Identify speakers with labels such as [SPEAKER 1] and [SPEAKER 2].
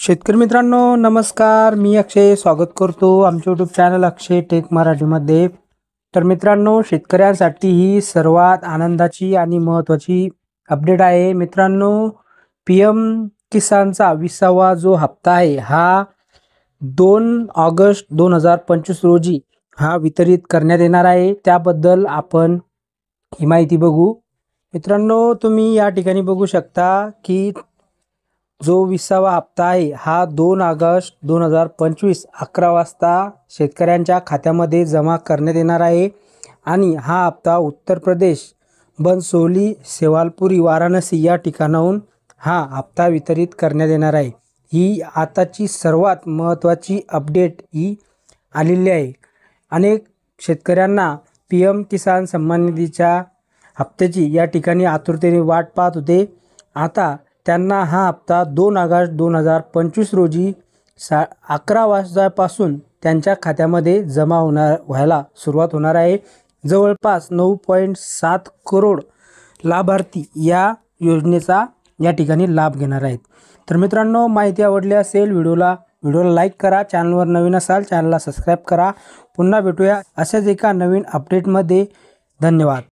[SPEAKER 1] शेतकरी मित्रांनो नमस्कार, मी अक्षय स्वागत करतो आमच्या यूट्यूब चॅनल अक्षय टेक मराठीमध्ये। तर मित्रांनो, शेतकऱ्यांसाठी ही सर्वात आनंदाची आणि महत्त्वाची अपडेट आहे। मित्रांनो, PM किसानचा 20वा जो हप्ता आहे हा 2 ऑगस्ट 2025 रोजी हा वितरित करण्यात येणार आहे। त्याबद्दल आपण ही माहिती बघू। मित्रांनो, तुम्ही या ठिकाणी बघू शकता की जो 20वा हप्ता आहे हा 2 ऑगस्ट 2025 11 वाजता शेतकऱ्यांच्या खात्यामध्ये जमा करण्यात येणार आहे। आणि हा हप्ता उत्तर प्रदेश बनसोली सेवालपुरी वाराणसी या ठिकाणाहून हा हप्ता वितरित करण्यात येणार आहे। ही आताची सर्वात महत्त्वाची अपडेट ही आलेली आहे। अनेक शेतकऱ्यांना PM किसान सन्मान निधीच्या हप्त्याची या ठिकाणी आतुरतेने वाट पाहत होते। आता त्यांना हा हप्ता 2 ऑगस्ट 2025 रोजी 11 वाजतापासून त्यांच्या खात्यामध्ये जमा व्हायला सुरुवात होणार आहे। जवळपास 9.7 करोड लाभार्थी या योजनेचा या ठिकाणी लाभ घेणार आहेत। तर मित्रांनो, माहिती आवडली असेल व्हिडिओला लाईक करा, चॅनलवर नवीन असाल चॅनलला सबस्क्राईब करा। पुन्हा भेटूया अशाच एका नवीन अपडेटमध्ये। धन्यवाद।